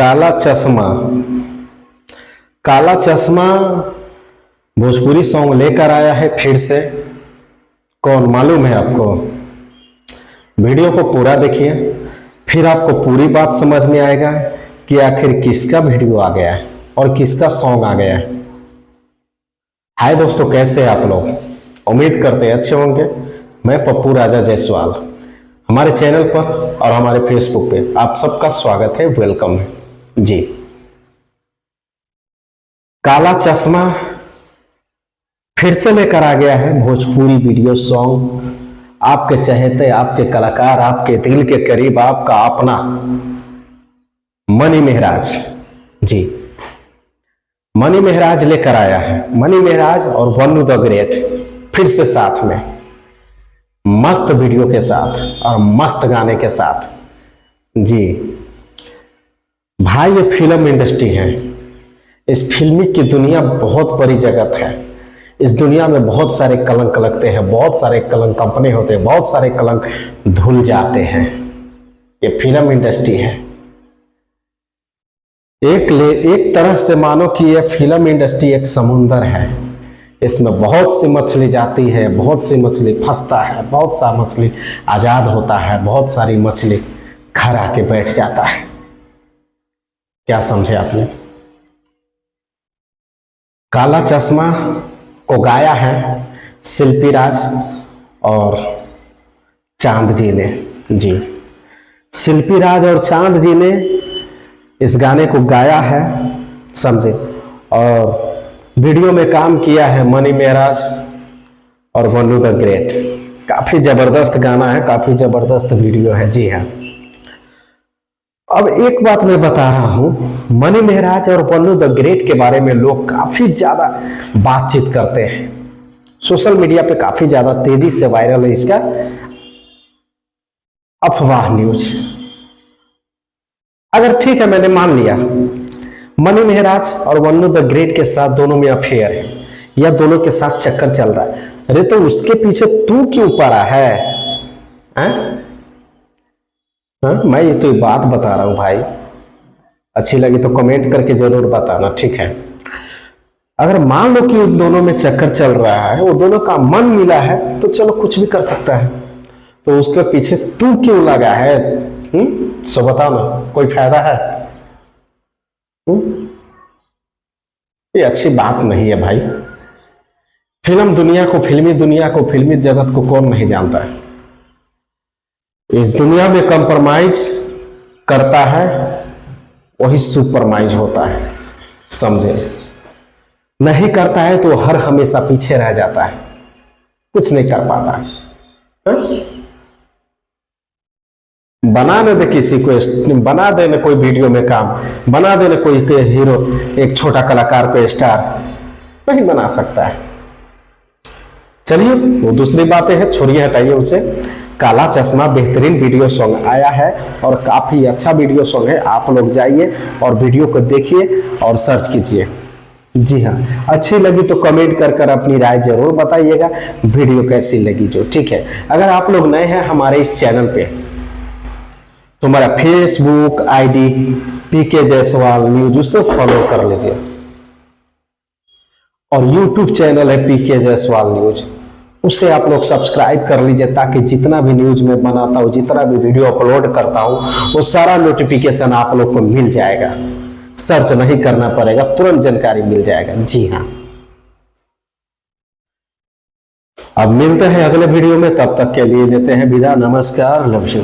काला चश्मा। काला चश्मा भोजपुरी सॉन्ग लेकर आया है फिर से। कौन मालूम है आपको? वीडियो को पूरा देखिए, फिर आपको पूरी बात समझ में आएगा कि आखिर किसका वीडियो आ गया है और किसका सॉन्ग आ गया है। हाय दोस्तों, कैसे हैं आप लोग? उम्मीद करते हैं अच्छे होंगे। मैं पप्पू राजा जायसवाल, हमारे चैनल पर और हमारे फेसबुक पे आप सबका स्वागत है, वेलकम है जी। काला चश्मा फिर से लेकर आ गया है भोजपुरी वीडियो सॉन्ग। आपके चहेते, आपके कलाकार, आपके दिल के करीब, आपका अपना मनी मेहराज जी। मनी मेहराज लेकर आया है। मनी मेहराज और वन्नू द ग्रेट फिर से साथ में, मस्त वीडियो के साथ और मस्त गाने के साथ जी। भाई, ये फिल्म इंडस्ट्री है। इस फिल्मी की दुनिया बहुत बड़ी जगत है। इस दुनिया में बहुत सारे कलंक लगते हैं, बहुत सारे कलंक अपने होते हैं, बहुत सारे कलंक धुल जाते हैं। ये फिल्म इंडस्ट्री है। एक तरह से मानो कि यह फिल्म इंडस्ट्री एक समुंदर है। इसमें बहुत सी मछली जाती है, बहुत सी मछली फंसता है, बहुत सा मछली आजाद होता है, बहुत सारी मछली घर आके बैठ जाता है। क्या समझे आपने? काला चश्मा को गाया है शिल्पी राज और चांद जी ने जी। शिल्पी राज और चांद जी ने इस गाने को गाया है, समझे। और वीडियो में काम किया है मनी मेहराज और वन्नू द ग्रेट। काफी जबरदस्त गाना है, काफी जबरदस्त वीडियो है जी हाँ। अब एक बात मैं बता रहा हूं, मनी मेहराज और वन्नू द ग्रेट के बारे में लोग काफी ज्यादा बातचीत करते हैं। सोशल मीडिया पे काफी ज्यादा तेजी से वायरल है इसका अफवाह न्यूज। अगर ठीक है, मैंने मान लिया मनी मेहराज और वन्नू द ग्रेट के साथ दोनों में अफेयर है या दोनों के साथ चक्कर चल रहा है, अरे तो उसके पीछे तू क्यों पड़ा है? मैं ये तो बात बता रहा हूं भाई। अच्छी लगी तो कमेंट करके जरूर बताना, ठीक है। अगर मान लो कि उन दोनों में चक्कर चल रहा है, वो दोनों का मन मिला है, तो चलो कुछ भी कर सकता है। तो उसके पीछे तू क्यों लगा है? सो बताओ ना, कोई फायदा है? ये अच्छी बात नहीं है भाई। फिल्म दुनिया को, फिल्मी दुनिया को, फिल्मी जगत को कौन नहीं जानता है। इस दुनिया में कंप्रोमाइज करता है वही सुपरमाइज होता है, समझे। नहीं करता है तो हर हमेशा पीछे रह जाता है, कुछ नहीं कर पाता है? बना न दे किसी को, बना दे न कोई वीडियो में काम, बना दे न कोई हीरो, एक छोटा कलाकार को स्टार, नहीं बना सकता है। चलिए वो दूसरी बातें हैं, छोड़िए, हटाइए उसे। काला चश्मा बेहतरीन वीडियो सॉन्ग आया है और काफी अच्छा वीडियो सॉन्ग है। आप लोग जाइए और वीडियो को देखिए और सर्च कीजिए जी हाँ। अच्छी लगी तो कमेंट कर अपनी राय जरूर बताइएगा, वीडियो कैसी लगी जो, ठीक है। अगर आप लोग नए हैं हमारे इस चैनल पे तो हमारा फेसबुक आईडी पीके जायसवाल न्यूज, उसे फॉलो कर लीजिए। और यूट्यूब चैनल है पीके जायसवाल न्यूज, उसे आप लोग सब्सक्राइब कर लीजिए, ताकि जितना भी न्यूज मैं बनाता हूँ, जितना भी वीडियो अपलोड करता हूँ, वो सारा नोटिफिकेशन आप लोग को मिल जाएगा। सर्च नहीं करना पड़ेगा, तुरंत जानकारी मिल जाएगा जी हाँ। अब मिलते हैं अगले वीडियो में, तब तक के लिए लेते हैं विदा। नमस्कार, लव यू।